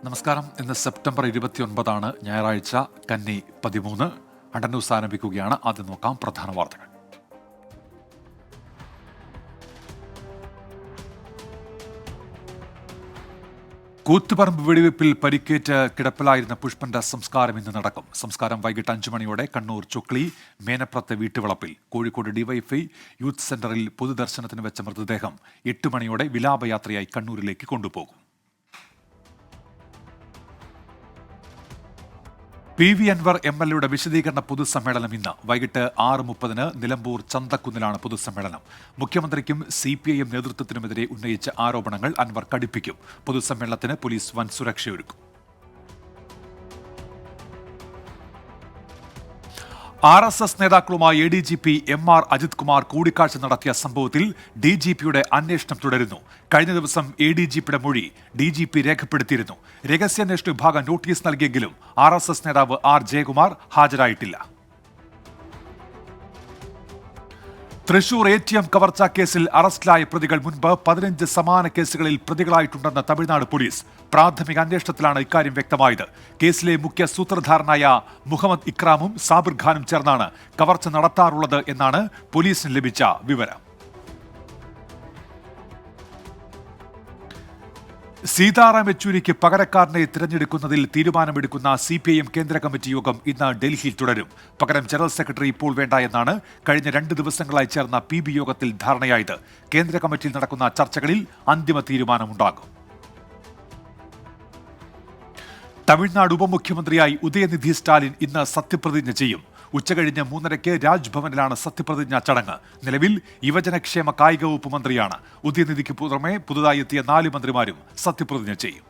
നമസ്കാരം. ഇന്ന് സെപ്റ്റംബർ 29 ഞായറാഴ്ച, കന്നി 13. അണ്ടർ ന്യൂസ് ആരംഭിക്കുകയാണ്. ആദ്യം നോക്കാം പ്രധാന വാർത്തകൾ. കൂത്തുപറമ്പ് വെടിവെപ്പിൽ പരിക്കേറ്റ് കിടപ്പിലായിരുന്ന പുഷ്പന്റെ സംസ്കാരം ഇന്ന് നടക്കും. സംസ്കാരം വൈകിട്ട് 5 മണിയോടെ കണ്ണൂർ ചൊക്ലി മേനപ്രത്ത് വീട്ടുവളപ്പിൽ. കോഴിക്കോട് ഡിവൈഎഫ്ഐ യൂത്ത് സെന്ററിൽ പൊതുദർശനത്തിന് വെച്ച മൃതദേഹം 8 മണിയോടെ വിലാപയാത്രയായി കണ്ണൂരിലേക്ക് കൊണ്ടുപോകും. PV അൻവർ MLAയുടെ വിശദീകരണ പൊതുസമ്മേളനം ഇന്ന് വൈകിട്ട് 6:30 നിലമ്പൂർ ചന്തക്കുന്നിലാണ് പൊതുസമ്മേളനം. മുഖ്യമന്ത്രിക്കും CPIM നേതൃത്വത്തിനുമെതിരെ ഉന്നയിച്ച ആരോപണങ്ങൾ അൻവർ കടുപ്പിക്കും. പൊതുസമ്മേളനത്തിന് പോലീസ് വൻ സുരക്ഷയൊരുക്കും. RSS നേതാക്കളുമായി ADGP MR അജിത് കുമാർ കൂടിക്കാഴ്ച നടത്തിയ സംഭവത്തിൽ DGPയുടെ അന്വേഷണം തുടരുന്നു. കഴിഞ്ഞ ദിവസം ADGPയുടെ മൊഴി DGP രേഖപ്പെടുത്തിയിരുന്നു. രഹസ്യാന്വേഷണ വിഭാഗം നോട്ടീസ് നൽകിയെങ്കിലും RSS നേതാവ് R ജയകുമാർ ഹാജരായിട്ടില്ല. തൃശൂർ ATM കവർച്ചാ കേസിൽ അറസ്റ്റിലായ പ്രതികൾ മുൻപ് 15 സമാന കേസുകളിൽ പ്രതികളായിട്ടുണ്ടെന്ന് തമിഴ്നാട് പോലീസ്. പ്രാഥമിക അന്വേഷണത്തിലാണ് ഇക്കാര്യം വ്യക്തമായത്. കേസിലെ മുഖ്യ സൂത്രധാരനായ മുഹമ്മദ് ഇക്രാമും സാബിർ ഖാനും ചേർന്നാണ് കവർച്ച നടത്താറുള്ളത് എന്നാണ് പോലീസിന് ലഭിച്ച വിവരം. സീതാറാം യെച്ചൂരിക്ക് പകരക്കാരനെ തിരഞ്ഞെടുക്കുന്നതിൽ തീരുമാനമെടുക്കുന്ന CPIM കേന്ദ്ര കമ്മിറ്റി യോഗം ഇന്ന് ഡൽഹിയിൽ തുടരും. പകരം ജനറൽ സെക്രട്ടറി ഇപ്പോൾ വേണ്ട എന്നാണ് കഴിഞ്ഞ 2 ദിവസങ്ങളായി ചേർന്ന PB യോഗത്തിൽ ധാരണയായത്. കേന്ദ്ര കമ്മിറ്റിയിൽ നടക്കുന്ന ചർച്ചകളിൽ അന്തിമ തീരുമാനമുണ്ടാകും. തമിഴ്നാട് ഉപമുഖ്യമന്ത്രിയായി ഉദയനിധി സ്റ്റാലിൻ ഇന്ന് സത്യപ്രതിജ്ഞ ചെയ്യും. ഉച്ചകഴിഞ്ഞ് 3:30 രാജ്ഭവനിലാണ് സത്യപ്രതിജ്ഞാ ചടങ്ങ്. നിലവിൽ യുവജനക്ഷേമ കായിക വകുപ്പ് മന്ത്രിയാണ്. ഉദയനിധിക്ക് പുറമെ പുതുതായി എത്തിയ 4 മന്ത്രിമാരും സത്യപ്രതിജ്ഞ ചെയ്യും.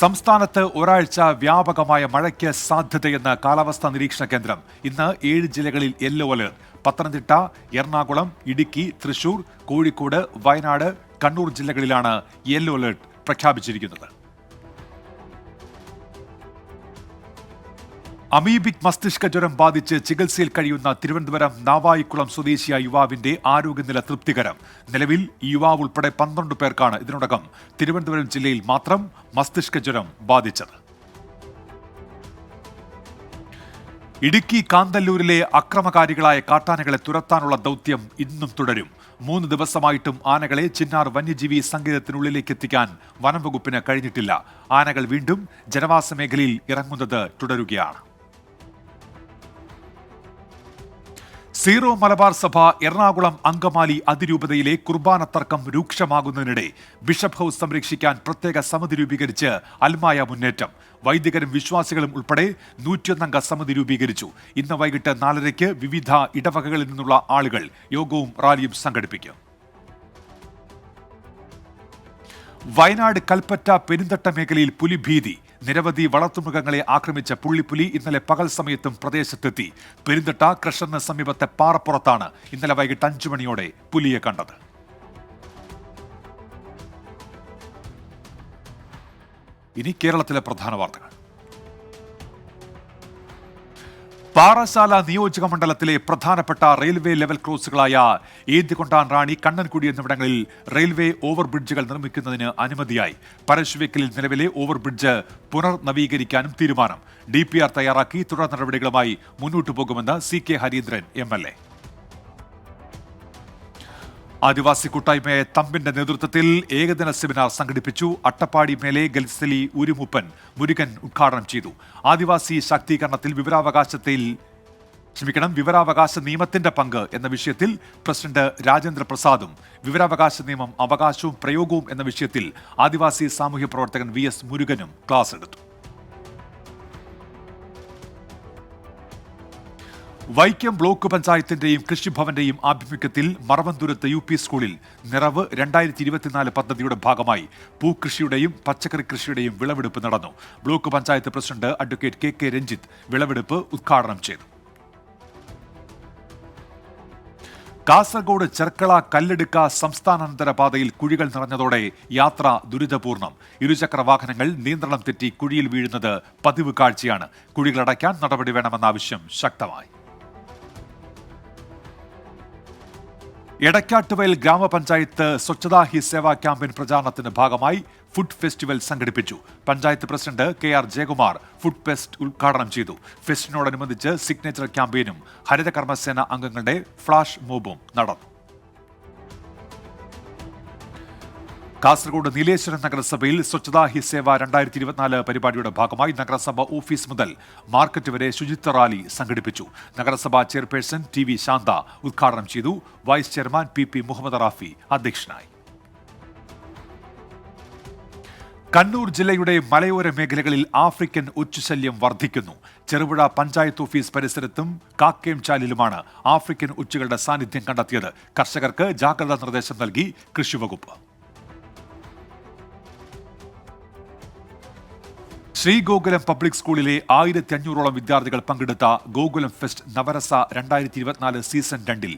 സംസ്ഥാനത്ത് ഒരാഴ്ച വ്യാപകമായ മഴയ്ക്ക് സാധ്യതയെന്ന് കാലാവസ്ഥാ നിരീക്ഷണ കേന്ദ്രം. ഇന്ന് 7 ജില്ലകളിൽ യെല്ലോ അലർട്ട്. പത്തനംതിട്ട, എറണാകുളം, ഇടുക്കി, തൃശൂർ, കോഴിക്കോട്, വയനാട്, കണ്ണൂർ ജില്ലകളിലാണ് യെല്ലോ അലർട്ട് പ്രഖ്യാപിച്ചിരിക്കുന്നത്. അമീബിക് മസ്തിഷ്ക ജ്വരം ബാധിച്ച് ചികിത്സയിൽ കഴിയുന്ന തിരുവനന്തപുരം നാവായിക്കുളം സ്വദേശിയായ യുവാവിന്റെ ആരോഗ്യനില തൃപ്തികരം. നിലവിൽ ഈ യുവാവ് ഉൾപ്പെടെ 12 പേർക്കാണ് ഇതിനോടകം തിരുവനന്തപുരം ജില്ലയിൽ മാത്രം മസ്തിഷ്ക ജ്വരം ബാധിച്ചത്. ഇടുക്കി കാന്തല്ലൂരിലെ അക്രമകാരികളായ കാട്ടാനകളെ തുരത്താനുള്ള ദൗത്യം ഇന്നും തുടരും. 3 ദിവസമായിട്ടും ആനകളെ ചിന്നാർ വന്യജീവി സങ്കേതത്തിനുള്ളിലേക്ക് എത്തിക്കാൻ വനം വകുപ്പിന് കഴിഞ്ഞിട്ടില്ല. ആനകൾ വീണ്ടും ജനവാസ മേഖലയിൽ ഇറങ്ങുന്നത് തുടരുകയാണ്. സീറോ മലബാർ സഭ എറണാകുളം അങ്കമാലി അതിരൂപതയിലെ കുർബാന തർക്കം രൂക്ഷമാകുന്നതിനിടെ ബിഷപ്പ് ഹൌസ് സംരക്ഷിക്കാൻ പ്രത്യേക സമിതി രൂപീകരിച്ച് അൽമായ മുന്നേറ്റം. വൈദികരും വിശ്വാസികളും ഉൾപ്പെടെ 101 അംഗ സമിതി രൂപീകരിച്ചു. ഇന്ന് വൈകിട്ട് 4:30 വിവിധ ഇടവകകളിൽ നിന്നുള്ള ആളുകൾ യോഗവും റാലിയും സംഘടിപ്പിക്കും. വയനാട് കൽപ്പറ്റ പെരിന്തട്ട മേഖലയിൽ പുലിഭീതി. നിരവധി വളർത്തുമൃഗങ്ങളെ ആക്രമിച്ച പുള്ളിപ്പുലി ഇന്നലെ പകൽ സമയത്തും പ്രദേശത്തെത്തി. പെരിന്തട്ട ക്രഷറിന് സമീപത്തെ പാറപ്പുറത്താണ് ഇന്നലെ വൈകിട്ട് 5 മണിയോടെ പുലിയെ കണ്ടത്. ഇനി കേരളത്തിലെ പ്രധാന വാർത്തകൾ. പാറശാല നിയോജക മണ്ഡലത്തിലെ പ്രധാനപ്പെട്ട റെയിൽവേ ലെവൽ ക്രോസുകളായ ഏതികൊണ്ടാൻ റാണി, കണ്ണൻകുടി എന്നിവിടങ്ങളിൽ റെയിൽവേ ഓവർബ്രിഡ്ജുകൾ നിർമ്മിക്കുന്നതിന് അനുമതിയായി. പരശുവെക്കലിൽ നിലവിലെ ഓവർബ്രിഡ്ജ് പുനർനവീകരിക്കാനും തീരുമാനം. DPR തയ്യാറാക്കി തുടർ നടപടികളുമായി മുന്നോട്ടു പോകുമെന്ന് CK ഹരീന്ദ്രൻ MLA. ആദിവാസി കൂട്ടായ്മയെ തമ്പിന്റെ നേതൃത്വത്തിൽ ഏകദിന സെമിനാർ സംഘടിപ്പിച്ചു. അട്ടപ്പാടി മേലെ ഗൽസലി ഉരുമുപ്പൻ മുരുകൻ ഉദ്ഘാടനം ചെയ്തു. ആദിവാസി ശാക്തീകരണത്തിൽ വിവരാവകാശ നിയമത്തിന്റെ പങ്ക് എന്ന വിഷയത്തിൽ പ്രസിഡന്റ് രാജേന്ദ്ര പ്രസാദും വിവരാവകാശ നിയമം അവകാശവും പ്രയോഗവും എന്ന വിഷയത്തിൽ ആദിവാസി സാമൂഹ്യ പ്രവർത്തകൻ VS മുരുകനും ക്ലാസ് എടുത്തു. വൈക്കം ബ്ലോക്ക് പഞ്ചായത്തിന്റെയും കൃഷിഭവന്റെയും ആഭിമുഖ്യത്തിൽ മറവന്തൂരത്ത് UP സ്കൂളിൽ നിറവ് 2024 പദ്ധതിയുടെ ഭാഗമായി പൂക്കൃഷിയുടെയും പച്ചക്കറി കൃഷിയുടെയും വിളവെടുപ്പ് നടന്നു. Block panchayat president advocate KK Ranjith വിളവെടുപ്പ് ഉദ്ഘാടനം ചെയ്തു. കാസർഗോഡ് ചെർക്കള കല്ലെടുക്ക സംസ്ഥാനാന്തര പാതയിൽ കുഴികൾ നിറഞ്ഞതോടെ യാത്ര ദുരിതപൂർണം. ഇരുചക്ര വാഹനങ്ങൾ നിയന്ത്രണം തെറ്റി കുഴിയിൽ വീഴുന്നത് പതിവ് കാഴ്ചയാണ്. കുഴികളടയ്ക്കാൻ നടപടി വേണമെന്ന ആവശ്യം ശക്തമായി. എടക്കാട്ടുവയൽ ഗ്രാമപഞ്ചായത്ത് സ്വച്ഛതാ ഹി സേവാ ക്യാമ്പയിൻ പ്രചാരണത്തിന്റെ ഭാഗമായി ഫുഡ് ഫെസ്റ്റിവൽ സംഘടിപ്പിച്ചു. Panchayat president KR Jayakumar food fest ഉദ്ഘാടനം ചെയ്തു. ഫെസ്റ്റിനോടനുബന്ധിച്ച് സിഗ്നേച്ചർ ക്യാമ്പയിനും ഹരിതകർമ്മസേന അംഗങ്ങളുടെ ഫ്ളാഷ് മോബും നടന്നു. കാസർഗോഡ് നീലേശ്വരം നഗരസഭയിൽ സ്വച്ഛതാ ഹി സേവ 2024 പരിപാടിയുടെ ഭാഗമായി നഗരസഭ ഓഫീസ് മുതൽ മാർക്കറ്റ് വരെ ശുചിത്വ റാലി സംഘടിപ്പിച്ചു. നഗരസഭാ ചെയർപേഴ്സൺ TV ശാന്ത ഉദ്ഘാടനം ചെയ്തു. Vice chairman PP Muhammad Rafi അധ്യക്ഷനായി. കണ്ണൂർ ജില്ലയുടെ മലയോര മേഖലകളിൽ ആഫ്രിക്കൻ ഒച്ചുശല്യം വർദ്ധിക്കുന്നു. ചെറുപുഴ പഞ്ചായത്ത് ഓഫീസ് പരിസരത്തും കാക്കേംചാലിലുമാണ് ആഫ്രിക്കൻ ഒച്ചുകളുടെ സാന്നിധ്യം കണ്ടെത്തിയത്. കർഷകർക്ക് ജാഗ്രതാ നിർദ്ദേശം നൽകി കൃഷിവകുപ്പ്. ശ്രീഗോകുലം പബ്ലിക് സ്കൂളിലെ 1500ഓളം വിദ്യാർത്ഥികൾ പങ്കെടുത്ത ഗോകുലം ഫെസ്റ്റ് നവരസ 2024 സീസൺ 2-ൽ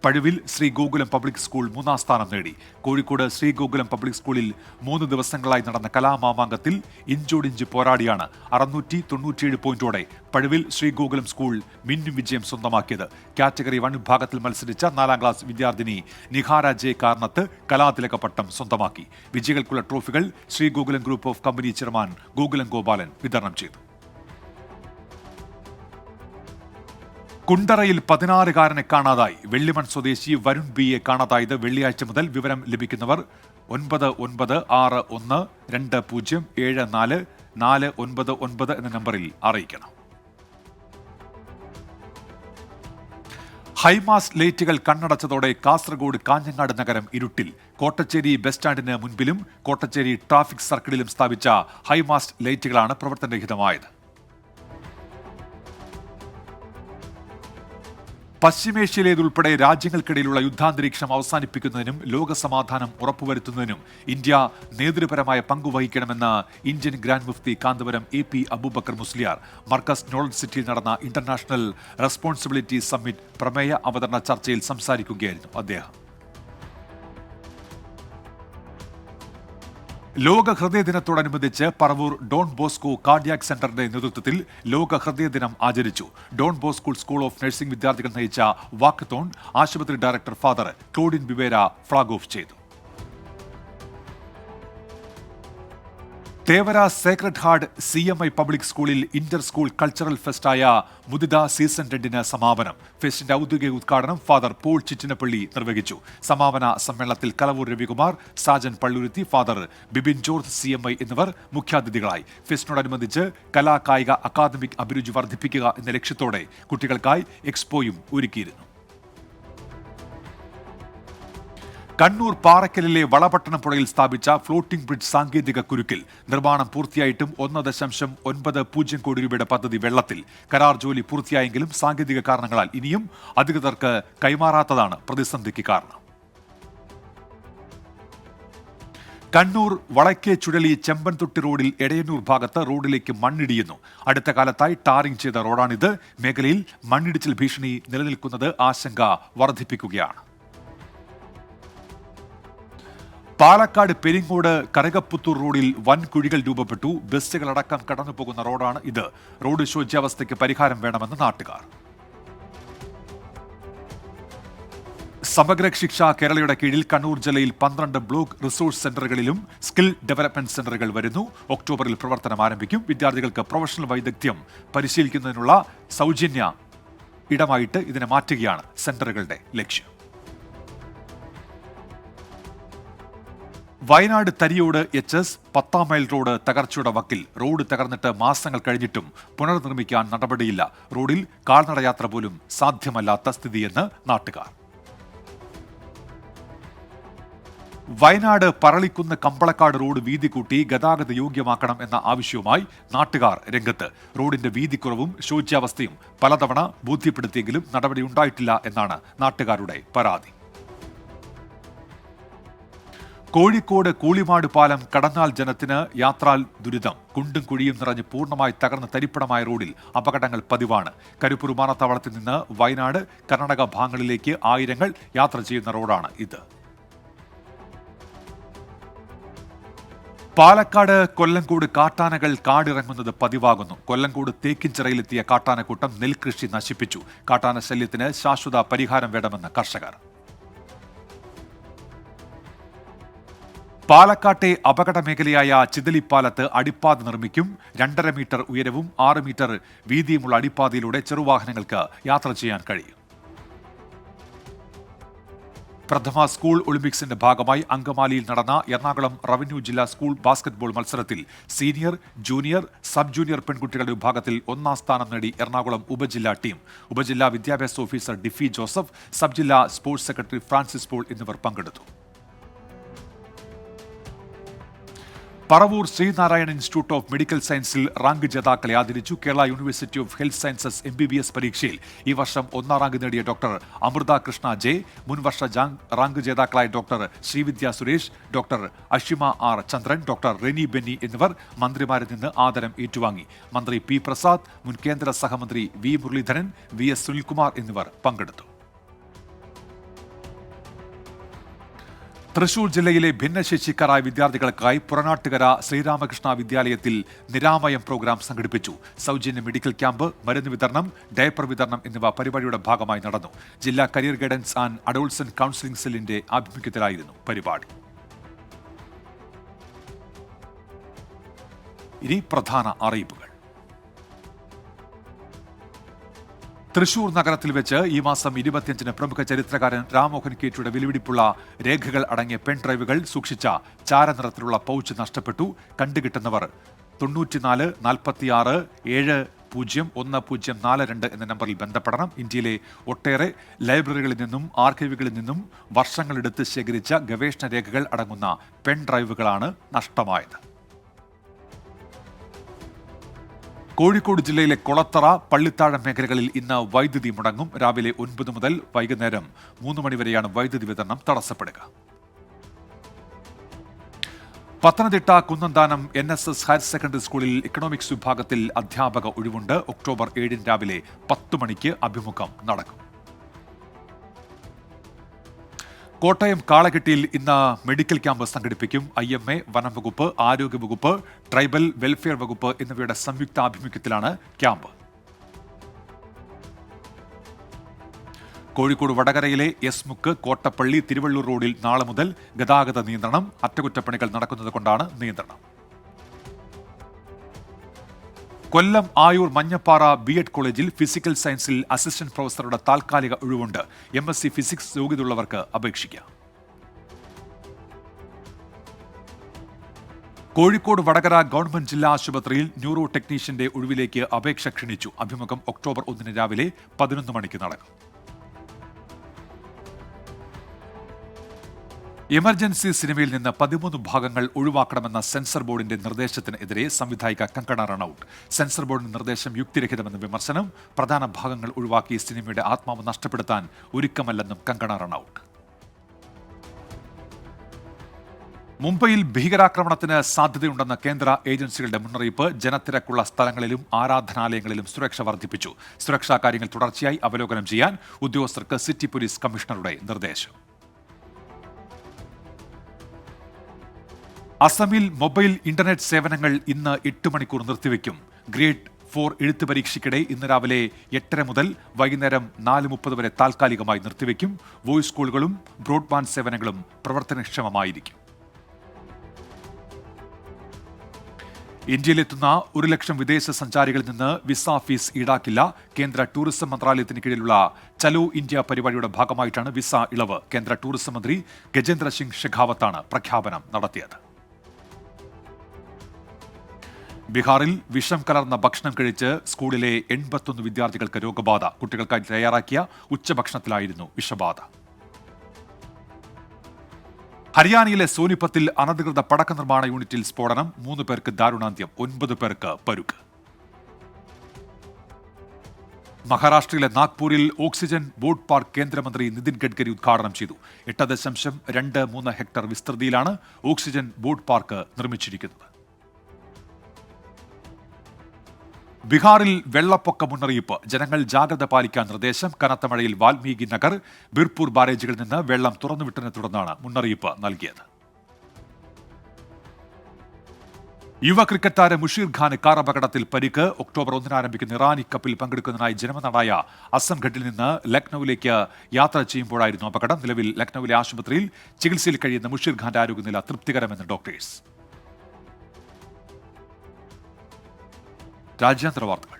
പഴുവിൽ ശ്രീഗോകുലം പബ്ലിക് സ്കൂൾ 3ാം സ്ഥാനം നേടി. കോഴിക്കോട് ശ്രീഗോകുലം പബ്ലിക് സ്കൂളിൽ 3 ദിവസങ്ങളായി നടന്ന കലാമാമാങ്കത്തിൽ ഇഞ്ചോടിഞ്ച് പോരാടിയാണ് 697 പോയിന്റോടെ പഴുവിൽ ശ്രീഗോകുലം സ്കൂൾ മിന്നും വിജയം സ്വന്തമാക്കിയത്. കാറ്റഗറി 1 വിഭാഗത്തിൽ മത്സരിച്ച 4ാം ക്ലാസ് വിദ്യാർത്ഥിനി നിഹാര ജെ കാർണത്ത് കലാതിലക പട്ടം സ്വന്തമാക്കി. വിജയികൾക്കുള്ള ട്രോഫികൾ Sreegokulam group of company chairman Gokulam Gopalan വിതരണം ചെയ്തു. കുണ്ടറയിൽ 16-കാരനെ കാണാതായി. വെള്ളിമൺ സ്വദേശി വരുൺ B-യെ കാണാതായത് വെള്ളിയാഴ്ച മുതൽ. വിവരം ലഭിക്കുന്നവർ 9961207499 എന്ന നമ്പറിൽ അറിയിക്കണം. ഹൈമാസ്റ്റ് ലൈറ്റുകൾ കണ്ണടച്ചതോടെ കാസർഗോഡ് കാഞ്ഞങ്ങാട് നഗരം ഇരുട്ടിൽ. കോട്ടച്ചേരി ബസ് സ്റ്റാൻഡിന് മുൻപിലും കോട്ടച്ചേരി ട്രാഫിക് സർക്കിളിലും സ്ഥാപിച്ച ഹൈമാസ്റ്റ് ലൈറ്റുകളാണ് പ്രവർത്തനരഹിതമായത്. പശ്ചിമേഷ്യയിലേതുൾപ്പെടെ രാജ്യങ്ങൾക്കിടയിലുള്ള യുദ്ധാന്തരീക്ഷം അവസാനിപ്പിക്കുന്നതിനും ലോകസമാധാനം ഉറപ്പുവരുത്തുന്നതിനും ഇന്ത്യ നേതൃപരമായ പങ്കുവഹിക്കണമെന്ന് ഇന്ത്യൻ ഗ്രാൻഡ് മുഫ്തി കാന്തപുരം AP അബൂബക്കർ മുസ്ലിയാർ. മർക്കസ് നോളജ് സിറ്റിയിൽ നടന്ന ഇന്റർനാഷണൽ റെസ്പോൺസിബിലിറ്റി സമ്മിറ്റ് പ്രമേയ അവതരണ ചർച്ചയിൽ സംസാരിക്കുകയായിരുന്നു അദ്ദേഹം. ലോക ഹൃദയദിനത്തോടനുബന്ധിച്ച് പറവൂർ ഡോൺ ബോസ്കോ കാർഡിയാക് സെന്ററിന്റെ നേതൃത്വത്തിൽ ലോക ഹൃദയദിനം ആചരിച്ചു. Don Bosco school of nursing വിദ്യാർത്ഥികൾ നയിച്ച വാക്കത്തോൺ ആശുപത്രി director father Claudin Bivera flag off ചെയ്തു. Thevara sacred heart CMI public സ്കൂളിൽ ഇന്റർ സ്കൂൾ കൾച്ചറൽ ഫെസ്റ്റായ മുദിത സീസൺ 2-ന് സമാപനം. ഫെസ്റ്റിന്റെ ഔദ്യോഗിക ഉദ്ഘാടനം ഫാദർ പോൾ ചിറ്റിനപ്പള്ളി നിർവഹിച്ചു. സമാപന സമ്മേളനത്തിൽ Kalavoor Ravikumar, Sajan Palluruthy, father Bibin George CMI എന്നിവർ മുഖ്യാതിഥികളായി. ഫെസ്റ്റിനോടനുബന്ധിച്ച് കലാ കായിക അക്കാദമിക് അഭിരുചി വർദ്ധിപ്പിക്കുക എന്ന ലക്ഷ്യത്തോടെ കുട്ടികൾക്കായി എക്സ്പോയും ഒരുക്കിയിരുന്നു. കണ്ണൂർ പാറക്കലിലെ വളപട്ടണം പുഴയിൽ സ്ഥാപിച്ച ഫ്ലോട്ടിംഗ് ബ്രിഡ്ജ് സാങ്കേതിക കുരുക്കിൽ. നിർമ്മാണം പൂർത്തിയായിട്ടും 1.90 കോടി രൂപയുടെ പദ്ധതി വെള്ളത്തിൽ. കരാർ ജോലി പൂർത്തിയായെങ്കിലും സാങ്കേതിക കാരണങ്ങളാൽ ഇനിയും അധികൃതർക്ക് കൈമാറാത്തതാണ് പ്രതിസന്ധിക്ക് കാരണം. കണ്ണൂർ വളക്കെ ചുഴലി ചെമ്പൻതൊട്ടി റോഡിൽ എടയന്നൂർ ഭാഗത്ത് റോഡിലേക്ക് മണ്ണിടിയുന്നു. അടുത്ത കാലത്തായി ടാറിംഗ് ചെയ്ത റോഡാണിത്. മേഖലയിൽ മണ്ണിടിച്ചിൽ ഭീഷണി നിലനിൽക്കുന്നത് ആശങ്ക വർദ്ധിപ്പിക്കുകയാണ്. പാലക്കാട് പെരിങ്ങോട് കരകപ്പുത്തൂർ റോഡിൽ വൻ കുഴികൾ രൂപപ്പെട്ടു. ബസ്സുകളടക്കം കടന്നുപോകുന്ന റോഡാണ് ഇത്. റോഡ് ശോച്യാവസ്ഥയ്ക്ക് പരിഹാരം വേണമെന്ന് നാട്ടുകാർ. സമഗ്ര ശിക്ഷ കേരളയുടെ കീഴിൽ കണ്ണൂർ ജില്ലയിൽ 12 ബ്ലോക്ക് റിസോഴ്സ് സെന്ററുകളിലും സ്കിൽ ഡെവലപ്മെന്റ് സെന്ററുകൾ വരുന്നു. ഒക്ടോബറിൽ പ്രവർത്തനം ആരംഭിക്കും. വിദ്യാർത്ഥികൾക്ക് പ്രൊഫഷണൽ വൈദഗ്ധ്യം പരിശീലിക്കുന്നതിനുള്ള സൗജന്യ ഇടമായിട്ട് ഇതിനെ മാറ്റുകയാണ് സെന്ററുകളുടെ ലക്ഷ്യം. വയനാട് തരിയോട് HS 10 മൈൽ റോഡ് തകർച്ചയുടെ വക്കിൽ. റോഡ് തകർന്നിട്ട് മാസങ്ങൾ കഴിഞ്ഞിട്ടും പുനർനിർമ്മിക്കാൻ നടപടിയില്ല. റോഡിൽ കാൽനടയാത്ര പോലും സാധ്യമല്ലാത്ത സ്ഥിതിയെന്ന് നാട്ടുകാർ. വയനാട് പറളിക്കുന്ന് കമ്പളക്കാട് റോഡ് വീതി കൂട്ടി ഗതാഗത യോഗ്യമാക്കണം എന്ന ആവശ്യവുമായി നാട്ടുകാർ രംഗത്ത്. റോഡിന്റെ വീതിക്കുറവും ശോച്യാവസ്ഥയും പലതവണ ബോധ്യപ്പെടുത്തിയെങ്കിലും നടപടിയുണ്ടായിട്ടില്ല എന്നാണ് നാട്ടുകാരുടെ പരാതി. കോഴിക്കോട് കൂളിമാട് പാലം കടന്നാൽ ജനത്തിന് യാത്രാ ദുരിതം. കുണ്ടും കുഴിയും നിറഞ്ഞ് പൂർണ്ണമായി തകർന്ന തരിപ്പണമായ റോഡിൽ അപകടങ്ങൾ പതിവാണ്. കരിപ്പൂർ വിമാനത്താവളത്തിൽ നിന്ന് വയനാട് കർണാടക ഭാഗങ്ങളിലേക്ക് ആയിരങ്ങൾ യാത്ര ചെയ്യുന്ന റോഡാണ് ഇത്. പാലക്കാട് കൊല്ലങ്കോട് കാട്ടാനകൾ കാടിറങ്ങുന്നത് പതിവാകുന്നു. കൊല്ലങ്കോട് തേക്കിൻചിറയിലെത്തിയ കാട്ടാനക്കൂട്ടം നെൽകൃഷി നശിപ്പിച്ചു. കാട്ടാന ശല്യത്തിന് ശാശ്വത പരിഹാരം വേണമെന്ന് കർഷകർ. പാലക്കാട്ടെ അപകട മേഖലയായ ചിതലിപ്പാലത്ത് അടിപ്പാത നിർമ്മിക്കും. 2.5 മീറ്റർ ഉയരവും 6 മീറ്റർ വീതിയുമുള്ള അടിപ്പാതയിലൂടെ ചെറുവാഹനങ്ങൾക്ക് യാത്ര ചെയ്യാൻ കഴിയും. പ്രഥമ സ്കൂൾ ഒളിമ്പിക്സിന്റെ ഭാഗമായി അങ്കമാലിയിൽ നടന്ന എറണാകുളം റവന്യൂ ജില്ലാ സ്കൂൾ ബാസ്കറ്റ്ബോൾ മത്സരത്തിൽ സീനിയർ, ജൂനിയർ, സബ് ജൂനിയർ പെൺകുട്ടികളുടെ വിഭാഗത്തിൽ 1ാം സ്ഥാനം നേടി എറണാകുളം ഉപജില്ലാ ടീം. ഉപജില്ലാ വിദ്യാഭ്യാസ ഓഫീസർ ഡിഫി ജോസഫ്, സബ് ജില്ലാ സ്പോർട്സ് സെക്രട്ടറി ഫ്രാൻസിസ് പോൾ എന്നിവർ പങ്കെടുത്തു. Paravur Sreenarayana institute of medical സയൻസിൽ റാങ്ക് ജേതാക്കളെ ആദരിച്ചു. Kerala university of health sciences MBBS പരീക്ഷയിൽ ഈ വർഷം 1ാം റാങ്ക് നേടിയ ഡോക്ടർ അമൃത കൃഷ്ണ ജെ, മുൻവർഷ റാങ്ക് ജേതാക്കളായ doctor Sreevidya Suresh, doctor Ashima R Chandran, doctor Reni Benny എന്നിവർ മന്ത്രിമാരിൽ നിന്ന് ആദരം ഏറ്റുവാങ്ങി. മന്ത്രി പി പ്രസാദ്, മുൻ കേന്ദ്ര സഹമന്ത്രി വി മുരളീധരൻ, VS സുനിൽകുമാർ എന്നിവർ പങ്കെടുത്തു. തൃശൂർ ജില്ലയിലെ ഭിന്നശേഷിക്കാരായ വിദ്യാർത്ഥികൾക്കായി പുറനാട്ടുകര ശ്രീരാമകൃഷ്ണ വിദ്യാലയത്തിൽ നിരാമയം പ്രോഗ്രാം സംഘടിപ്പിച്ചു. സൗജന്യ മെഡിക്കൽ ക്യാമ്പ്, മരുന്ന് വിതരണം, ഡയപ്പർ വിതരണം എന്നിവ പരിപാടിയുടെ ഭാഗമായി നടന്നു. ജില്ലാ കരിയർ ഗൈഡൻസ് ആൻഡ് അഡോൾസന്റ് കൌൺസിലിംഗ് സെല്ലിന്റെ ആഭിമുഖ്യത്തിലായിരുന്നു പരിപാടി. ഇനി പ്രധാന അറിയിപ്പുകൾ. തൃശൂർ നഗരത്തിൽ വെച്ച് ഈ മാസം 25-ന് പ്രമുഖ ചരിത്രകാരൻ രാംമോഹൻ കേറ്റിയുടെ വിലപിടിപ്പുള്ള രേഖകൾ അടങ്ങിയ പെൻ ഡ്രൈവുകൾ സൂക്ഷിച്ച ചാരനിറത്തിലുള്ള പൗച്ച് നഷ്ടപ്പെട്ടു. കണ്ടുകിട്ടുന്നവർ 94 46 701042 എന്ന നമ്പറിൽ ബന്ധപ്പെടണം. ഇന്ത്യയിലെ ഒട്ടേറെ ലൈബ്രറികളിൽ നിന്നും ആർക്കൈവുകളിൽ നിന്നും വർഷങ്ങളെടുത്ത് ശേഖരിച്ച ഗവേഷണ രേഖകൾ അടങ്ങുന്ന പെൻ ഡ്രൈവുകളാണ് നഷ്ടമായത്. കോഴിക്കോട് ജില്ലയിലെ കൊളത്തറ, പള്ളിത്താഴം മേഖലകളിൽ ഇന്ന് വൈദ്യുതി മുടങ്ങും. രാവിലെ 9 മുതൽ വൈകുന്നേരം 3 മണിവരെയാണ് വൈദ്യുതി വിതരണം തടസ്സപ്പെടുക. Pathanamthitta Kunnanthanam NSS higher secondary സ്കൂളിൽ ഇക്കണോമിക്സ് വിഭാഗത്തിൽ അധ്യാപക ഒഴിവുണ്ട്. ഒക്ടോബർ 7 രാവിലെ 10 മണിക്ക് അഭിമുഖം നടക്കും. കോട്ടയം കാളകെട്ടിയിൽ ഇന്ന് മെഡിക്കൽ ക്യാമ്പ് സംഘടിപ്പിക്കും. IMA, വനം വകുപ്പ്, ആരോഗ്യവകുപ്പ്, ട്രൈബൽ വെൽഫെയർ വകുപ്പ് എന്നിവയുടെ സംയുക്ത ആഭിമുഖ്യത്തിലാണ് ക്യാമ്പ്. കോഴിക്കോട് വടകരയിലെ എസ്മുക്ക്, കോട്ടപ്പള്ളി, തിരുവള്ളൂർ റോഡിൽ നാളെ മുതൽ ഗതാഗത നിയന്ത്രണം. അറ്റകുറ്റപ്പണികൾ നടക്കുന്നത് കൊണ്ടാണ് നിയന്ത്രണം. കൊല്ലം ആയൂർ മഞ്ഞപ്പാറ BEd കോളേജിൽ ഫിസിക്കൽ സയൻസിൽ അസിസ്റ്റന്റ് പ്രൊഫസറുടെ താൽക്കാലിക ഒഴിവുണ്ട്. MSc ഫിസിക്സ് യോഗ്യതയുള്ളവർക്ക് അപേക്ഷിക്കാം. കോഴിക്കോട് വടകര ഗവൺമെന്റ് ജില്ലാ ആശുപത്രിയിൽ ന്യൂറോ ടെക്നീഷ്യന്റെ ഒഴിവിലേക്ക് അപേക്ഷ ക്ഷണിച്ചു. അഭിമുഖം ഒക്ടോബർ 1 രാവിലെ 11 മണിക്ക് നടക്കും. എമർജൻസി സിനിമയിൽ നിന്ന് 13 ഭാഗങ്ങൾ ഒഴിവാക്കണമെന്ന സെൻസർ ബോർഡിന്റെ നിർദ്ദേശത്തിനെതിരെ സംവിധായിക കങ്കണ റണൌട്ട്. സെൻസർ ബോർഡിന്റെ നിർദ്ദേശം യുക്തിരഹിതമെന്ന വിമർശനം. പ്രധാന ഭാഗങ്ങൾ ഒഴിവാക്കി സിനിമയുടെ ആത്മാവ് നഷ്ടപ്പെടുത്താൻ ഒരുക്കമല്ലെന്നും കങ്കണ റണൌട്ട്. മുംബൈയിൽ ഭീകരാക്രമണത്തിന് സാധ്യതയുണ്ടെന്ന കേന്ദ്ര ഏജൻസികളുടെ മുന്നറിയിപ്പ്. ജനത്തിരക്കുള്ള സ്ഥലങ്ങളിലും ആരാധനാലയങ്ങളിലും സുരക്ഷ വർദ്ധിപ്പിച്ചു. സുരക്ഷാ കാര്യങ്ങൾ തുടർച്ചയായി അവലോകനം ചെയ്യാൻ ഉദ്യോഗസ്ഥർക്ക് സിറ്റി പോലീസ് കമ്മീഷണറുടെ നിർദ്ദേശം. അസമിൽ മൊബൈൽ ഇന്റർനെറ്റ് സേവനങ്ങൾ ഇന്ന് 8 മണിക്കൂർ നിർത്തിവെക്കും. ഗ്രേഡ് 4 എഴുത്ത് പരീക്ഷയ്ക്കിടെ ഇന്ന് രാവിലെ 8:30 മുതൽ വൈകുന്നേരം 4:30 വരെ താൽക്കാലികമായി നിർത്തിവെക്കും. വോയിസ് കോളുകളും ബ്രോഡ്ബാൻഡ് സേവനങ്ങളും പ്രവർത്തനക്ഷമമായിരിക്കും. ഇന്ത്യയിലെത്തുന്ന 1 ലക്ഷം വിദേശ സഞ്ചാരികളിൽ നിന്ന് വിസ ഫീസ് ഈടാക്കില്ല. കേന്ദ്ര ടൂറിസം മന്ത്രാലയത്തിന് കീഴിലുള്ള ചലോ ഇന്ത്യ പരിപാടിയുടെ ഭാഗമായിട്ടാണ് വിസ ഇളവ്. കേന്ദ്ര ടൂറിസം മന്ത്രി ഗജേന്ദ്ര സിംഗ് ഷെഖാവത്താണ് പ്രഖ്യാപനം നടത്തിയത്. ബീഹാറിൽ വിഷം കലർന്ന ഭക്ഷണം കഴിച്ച് സ്കൂളിലെ 81 വിദ്യാർത്ഥികൾക്ക് രോഗബാധ. കുട്ടികൾക്കായി തയ്യാറാക്കിയ ഉച്ചഭക്ഷണത്തിലായിരുന്നു വിഷബാധ. ഹരിയാനയിലെ സോനിപത്തിൽ അനധികൃത പടക്ക നിർമ്മാണ യൂണിറ്റിൽ സ്ഫോടനം. 3 പേർക്ക് ദാരുണാന്ത്യം, 9 പേർക്ക് പരുക്ക്. മഹാരാഷ്ട്രയിലെ നാഗ്പൂരിൽ ഓക്സിജൻ ബോട്ട് പാർക്ക് കേന്ദ്രമന്ത്രി നിതിൻ ഗഡ്കരി ഉദ്ഘാടനം ചെയ്തു. 8.23 ഹെക്ടർ വിസ്തൃതിയിലാണ് ഓക്സിജൻ ബോട്ട് പാർക്ക് നിർമ്മിച്ചിരിക്കുന്നത്. ബീഹാറിൽ വെള്ളപ്പൊക്ക മുന്നറിയിപ്പ്. ജനങ്ങൾ ജാഗ്രത പാലിക്കാൻ നിർദ്ദേശം. കനത്ത മഴയിൽ വാൽമീകി നഗർ, ബിർപൂർ ബാരേജുകളിൽ നിന്ന് വെള്ളം തുറന്നുവിട്ടതിനെ തുടർന്നാണ് മുന്നറിയിപ്പ് നൽകിയത്. യുവ ക്രിക്കറ്റ് താരം മുഷീർ ഖാന് കാർ അപകടത്തിൽ പരിക്ക്. ഒക്ടോബർ 1 ആരംഭിക്കുന്ന ഇറാനി കപ്പിൽ പങ്കെടുക്കുന്നതിനായി ജന്മനാടായ അസംഘട്ടിൽ നിന്ന് ലക്നൌവിലേക്ക് യാത്ര ചെയ്യുമ്പോഴായിരുന്നു അപകടം. നിലവിൽ ലക്നൌവിലെ ആശുപത്രിയിൽ ചികിത്സയിൽ കഴിയുന്ന മുഷീർ ഖാന്റെ ആരോഗ്യനില തൃപ്തികരമെന്ന് ഡോക്ടേഴ്സ്. രാജ്യാന്തര വാർത്തകൾ.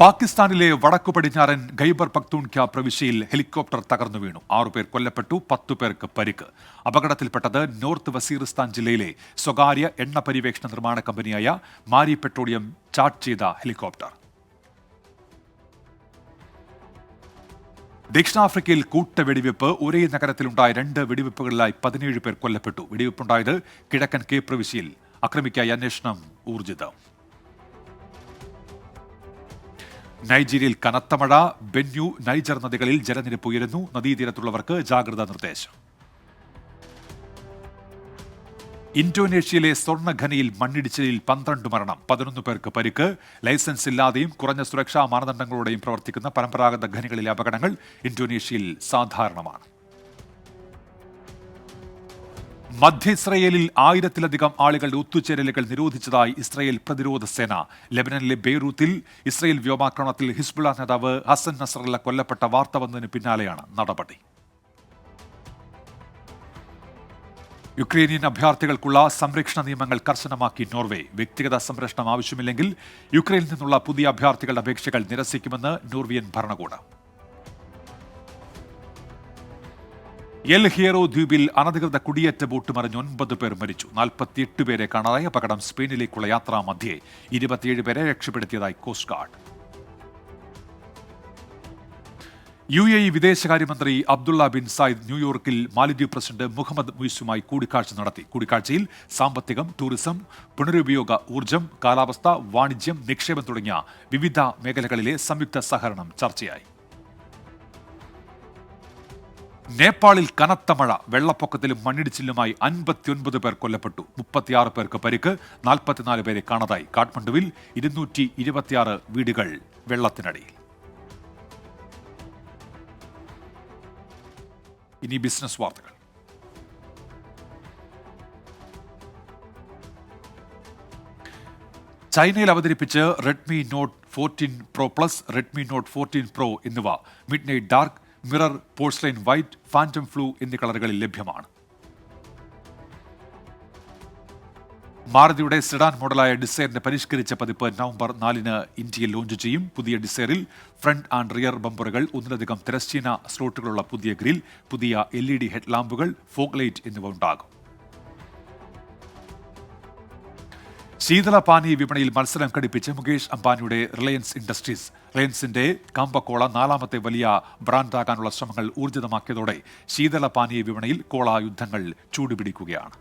പാകിസ്ഥാനിലെ വടക്കു പടിഞ്ഞാറൻ ഖൈബർ പഖ്തൂൺഖ്വ പ്രവിശ്യയിൽ ഹെലികോപ്റ്റർ തകർന്നു വീണു. 6 പേർ കൊല്ലപ്പെട്ടു, 10 പേർക്ക് പരിക്ക്. അപകടത്തിൽപ്പെട്ടത് നോർത്ത് വസീറിസ്ഥാൻ ജില്ലയിലെ സ്വകാര്യ എണ്ണ പര്യവേക്ഷണ നിർമ്മാണ കമ്പനിയായ മാരി പെട്രോളിയം ചാർട്ട് ചെയ്ത ഹെലികോപ്റ്റർ. ദക്ഷിണാഫ്രിക്കയിൽ കൂട്ടവെടിവെപ്പ്. ഒരേ നഗരത്തിലുണ്ടായ 2 വെടിവെപ്പുകളിലായി 17 പേർ കൊല്ലപ്പെട്ടു. വെടിവെപ്പുണ്ടായത് കിഴക്കൻ കേപ്പ് പ്രവിശ്യയിൽ. അക്രമിക്കായി അന്വേഷണം ഊർജിതം. നൈജീരിയയിൽ കനത്ത മഴ. ബെന്യു, നൈജർ നദികളിൽ ജലനിരപ്പ് ഉയരുന്നു. നദീതീരത്തുള്ളവർക്ക് ജാഗ്രതാ നിർദ്ദേശം. ഇന്തോനേഷ്യയിലെ സ്വർണ്ണഖനിയിൽ മണ്ണിടിച്ചിലിൽ 12 മരണം, 11 പേർക്ക് പരിക്ക്. ലൈസൻസ് ഇല്ലാതെയും കുറഞ്ഞ സുരക്ഷാ മാനദണ്ഡങ്ങളോടെയും പ്രവർത്തിക്കുന്ന പരമ്പരാഗത ഖനികളിലെ അപകടങ്ങൾ ഇന്തോനേഷ്യയിൽ സാധാരണമാണ്. മധ്യ ഇസ്രയേലിൽ 1000-ലധികം ആളുകളുടെ ഒത്തുചേരലുകൾ നിരോധിച്ചതായി ഇസ്രയേൽ പ്രതിരോധ സേന. ലെബനനിലെ ബെയ്റൂത്തിൽ ഇസ്രയേൽ വ്യോമാക്രമണത്തിൽ ഹിസ്ബുള്ള നേതാവ് ഹസൻ നസറല്ല കൊല്ലപ്പെട്ട വാർത്ത വന്നതിന് പിന്നാലെയാണ് നടപടി. യുക്രൈനിയൻ അഭയാർത്ഥികൾക്കുള്ള സംരക്ഷണ നിയമങ്ങൾ കർശനമാക്കി നോർവേ. വ്യക്തിഗത സംരക്ഷണം ആവശ്യമില്ലെങ്കിൽ യുക്രൈനിൽ നിന്നുള്ള പുതിയ അഭയാർത്ഥികളുടെ അപേക്ഷകൾ നിരസിക്കുമെന്ന് നോർവിയൻ ഭരണകൂടം. എൽ ഹിയറോ ദ്വീപിൽ അനധികൃത കുടിയേറ്റ ബോട്ട് മറിഞ്ഞ് 9 പേർ മരിച്ചു. 48 പേരെ കാണാതായി. അപകടം സ്പെയിനിലേക്കുള്ള യാത്രാ മധ്യേ. 27 പേരെ രക്ഷപ്പെടുത്തിയതായി കോസ്റ്റ് ഗാർഡ്. UAE വിദേശകാര്യമന്ത്രി അബ്ദുള്ള ബിൻ സായിദ് ന്യൂയോർക്കിൽ മാലദ്വീപ് പ്രസിഡന്റ് മുഹമ്മദ് മുയിസുമായി കൂടിക്കാഴ്ച നടത്തി. കൂടിക്കാഴ്ചയിൽ സാമ്പത്തികം, ടൂറിസം, പുനരുപയോഗ ഊർജ്ജം, കാലാവസ്ഥ, വാണിജ്യം, നിക്ഷേപം തുടങ്ങിയ വിവിധ മേഖലകളിലെ സംയുക്ത സഹകരണം ചർച്ചയായി. നേപ്പാളിൽ കനത്ത മഴ. വെള്ളപ്പൊക്കത്തിലും മണ്ണിടിച്ചിലുമായി 59 പേർ കൊല്ലപ്പെട്ടു, 36 പേർക്ക് പരിക്ക്, 44 പേരെ കാണാതായി. കാഠ്മണ്ഡുവിൽ 226 വീടുകൾ വെള്ളത്തിനടിയിൽ. ഇനി ബിസിനസ് വാർത്തകൾ. ചൈനയിൽ അവതരിപ്പിച്ച് Redmi Note 14 Pro plus, Redmi Note 14 Pro എന്നിവ midnight dark, mirror, porcelain white, phantom blue എന്നീ കളറുകളിൽ ലഭ്യമാണ്. മാരുതിയുടെ സെഡാൻ മോഡലായ ഡിസൈറിന്റെ പരിഷ്കരിച്ച പതിപ്പ് നവംബർ 4 ഇന്ത്യയിൽ ലോഞ്ച് ചെയ്യും. പുതിയ ഡിസൈറിൽ ഫ്രണ്ട് ആൻഡ് റിയർ ബമ്പറുകൾ, ഒന്നിലധികം തിരശ്ചീന സ്ലോട്ടുകളുള്ള പുതിയ ഗ്രിൽ, പുതിയ LED ഹെഡ് ലാമ്പുകൾ, ഫോഗ് ലൈറ്റ് എന്നിവ ഉണ്ടാകും. ശീതളപാനീയ വിപണിയിൽ മത്സരം ഘടിപ്പിച്ച് മുകേഷ് അംബാനിയുടെ റിലയൻസ് ഇൻഡസ്ട്രീസ്. റിലയൻസിന്റെ കാമ്പ-കോള 4ാമത്തെ വലിയ ബ്രാൻഡാകാനുള്ള ശ്രമങ്ങൾ ഊർജിതമാക്കിയതോടെ ശീതളപാനീയ വിപണിയിൽ കോള യുദ്ധങ്ങൾ ചൂടുപിടിക്കുകയാണ്.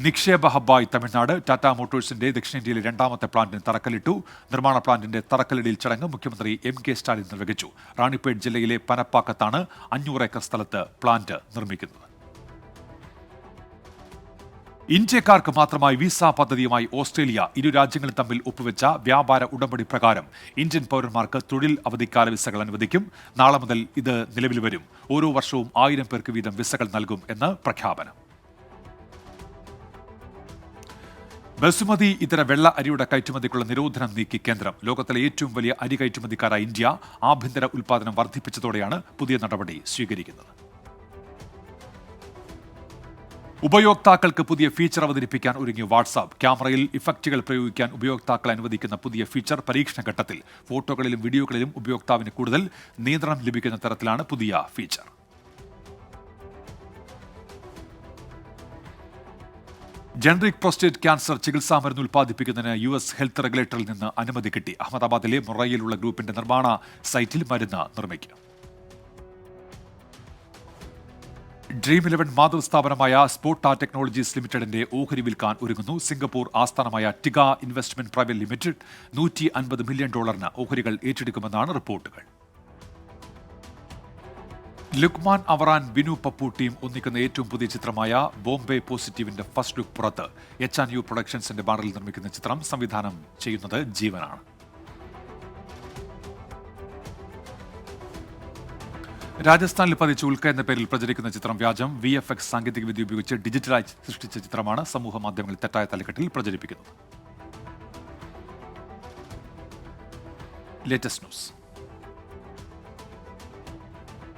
നിക്ഷേപ ഹബ്ബായി തമിഴ്നാട്. ടാറ്റ മോട്ടോഴ്സിന്റെ ദക്ഷിണേന്ത്യയിലെ 2ാമത്തെ പ്ലാന്റിന് തറക്കല്ലിട്ടു. നിർമ്മാണ പ്ലാന്റിന്റെ തറക്കല്ലിടൽ ചടങ്ങ് മുഖ്യമന്ത്രി MK സ്റ്റാലിൻ നിർവഹിച്ചു. റാണിപ്പേട്ട് ജില്ലയിലെ പനപ്പാക്കത്താണ് 500 ഏക്കർ സ്ഥലത്ത് പ്ലാന്റ് നിർമ്മിക്കുന്നത്. ഇന്ത്യക്കാർക്ക് മാത്രമായി വിസ പദ്ധതിയുമായി ഓസ്ട്രേലിയ. ഇരു രാജ്യങ്ങളും തമ്മിൽ ഒപ്പുവെച്ച വ്യാപാര ഉടമ്പടി പ്രകാരം ഇന്ത്യൻ പൗരന്മാർക്ക് തൊഴിൽ അവധിക്കാല വിസകൾ അനുവദിക്കും. നാളെ മുതൽ ഇത് നിലവിൽ വരും. ഓരോ വർഷവും 1000 പേർക്ക് വീതം വിസകൾ നൽകും എന്ന് പ്രഖ്യാപനം. ബസുമതി ഇതര വെള്ള അരിയുടെ കയറ്റുമതിക്കുള്ള നിരോധനം നീക്കി കേന്ദ്രം. ലോകത്തിലെ ഏറ്റവും വലിയ അരി കയറ്റുമതിക്കാരായ ഇന്ത്യ ആഭ്യന്തര ഉൽപ്പാദനം വർദ്ധിപ്പിച്ചതോടെയാണ് പുതിയ നടപടി സ്വീകരിക്കുന്നത്. ഉപയോക്താക്കൾക്ക് പുതിയ ഫീച്ചർ അവതരിപ്പിക്കാൻ ഒരുങ്ങി വാട്സാപ്പ്. ക്യാമറയിൽ ഇഫക്റ്റുകൾ പ്രയോഗിക്കാൻ ഉപയോക്താക്കളെ അനുവദിക്കുന്ന പുതിയ ഫീച്ചർ പരീക്ഷണ ഘട്ടത്തിൽ. ഫോട്ടോകളിലും വീഡിയോകളിലും ഉപയോക്താവിന് കൂടുതൽ നിയന്ത്രണം ലഭിക്കുന്ന തരത്തിലാണ് പുതിയ ഫീച്ചർ. ജനറിക് പ്രോസ്റ്റേറ്റ് ക്യാൻസർ ചികിത്സാ മരുന്ന് ഉൽപ്പാദിപ്പിക്കുന്നതിന് US ഹെൽത്ത് റെഗുലേറ്ററിൽ നിന്ന് അനുമതി കിട്ടി. അഹമ്മദാബാദിലെ മൊറയിലുള്ള ഗ്രൂപ്പിന്റെ നിർമ്മാണ സൈറ്റിൽ മരുന്ന് നിർമ്മിക്കും. ഡ്രീം 11 മാതൃസ്ഥാപനമായ സ്പോട്ട ടെക്നോളജീസ് ലിമിറ്റഡിന്റെ ഓഹരി വിൽക്കാൻ ഒരുങ്ങുന്നു. സിംഗപ്പൂർ ആസ്ഥാനമായ ടിഗ ഇൻവെസ്റ്റ്മെന്റ് പ്രൈവറ്റ് ലിമിറ്റഡ് $150 മില്യൺ ഓഹരികൾ ഏറ്റെടുക്കുമെന്നാണ് റിപ്പോർട്ടുകൾ. ലുക്മാൻ അവറാൻ, ബിനു പപ്പു ടീം ഒന്നിക്കുന്ന ഏറ്റവും പുതിയ ചിത്രമായ ബോംബെ പോസിറ്റീവിന്റെ ഫസ്റ്റ് ലുക്ക് പുറത്ത്. HU പ്രൊഡക്ഷൻസിന്റെ ബാനറിൽ നിർമ്മിക്കുന്ന ചിത്രം സംവിധാനം ചെയ്യുന്നത് ജീവനാണ്. രാജസ്ഥാനിൽ പതിച്ച ഉൽക്ക എന്ന പേരിൽ പ്രചരിക്കുന്ന ചിത്രം വ്യാജം. VFX സാങ്കേതികവിദ്യ ഉപയോഗിച്ച് ഡിജിറ്റലായി സൃഷ്ടിച്ച ചിത്രമാണ് സമൂഹ മാധ്യമങ്ങളിൽ തെറ്റായ തലക്കെട്ടിൽ പ്രചരിപ്പിക്കുന്നത്. Latest news.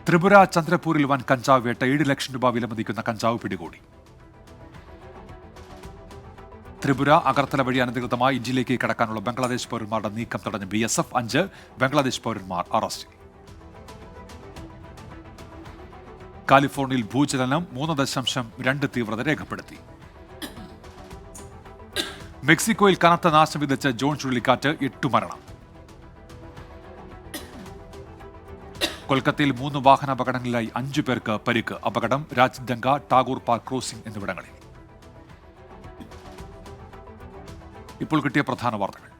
ത്രിപുര ചന്ദ്രപൂരിൽ വൻ കഞ്ചാവ് വേട്ട. 7 ലക്ഷം രൂപ വിലമതിക്കുന്ന കഞ്ചാവ് പിടികൂടി. ത്രിപുര അഗർത്തല വഴി അനധികൃതമായി ഇന്ത്യയിലേക്ക് കടക്കാനുള്ള ബംഗ്ലാദേശ് പൗരന്മാരുടെ നീക്കം തടഞ്ഞ BSF. 5 ബംഗ്ലാദേശ് പൗരന്മാർ അറസ്റ്റിൽ. കാലിഫോർണിയയിൽ ഭൂചലനം 3.2 തീവ്രത രേഖപ്പെടുത്തി. മെക്സിക്കോയിൽ കനത്ത നാശം വിതച്ച ജോൺ ചുഴലിക്കാറ്റ്, 8 മരണം. കൊൽക്കത്തയിൽ 3 വാഹനാപകടങ്ങളിലായി 5 പേർക്ക് പരിക്ക്. അപകടം രാജ്ദംഗ, ടാഗോർ പാർക്ക് ക്രോസിംഗ് എന്നിവിടങ്ങളിൽ. ഇപ്പോൾ കിട്ടിയ പ്രധാന വാർത്തകൾ.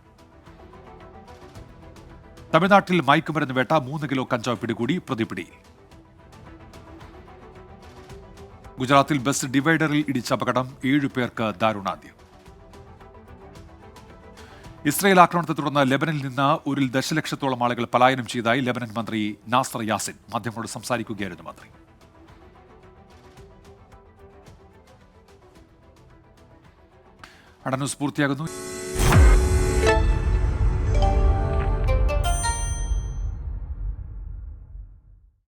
തമിഴ്നാട്ടിൽ മയക്കുമരുന്ന് വേട്ട. 3 കിലോ കഞ്ചാവ് പിടികൂടി. പ്രതി പിടിയിൽ. ഗുജറാത്തിൽ ബസ് ഡിവൈഡറിൽ ഇടിച്ച അപകടം. 7 പേർക്ക് ദാരുണാന്ത്യം. ഇസ്രയേൽ ആക്രമണത്തെ തുടർന്ന് ലെബനനിൽ നിന്ന് 1 ദശലക്ഷത്തോളം ആളുകൾ പലായനം ചെയ്തതായി ലെബനൻ മന്ത്രി നാസർ യാസിൻ. മാധ്യമങ്ങളോട് സംസാരിക്കുകയായിരുന്നു മന്ത്രി. ന്യൂസ് പൂർത്തിയാകുന്നു.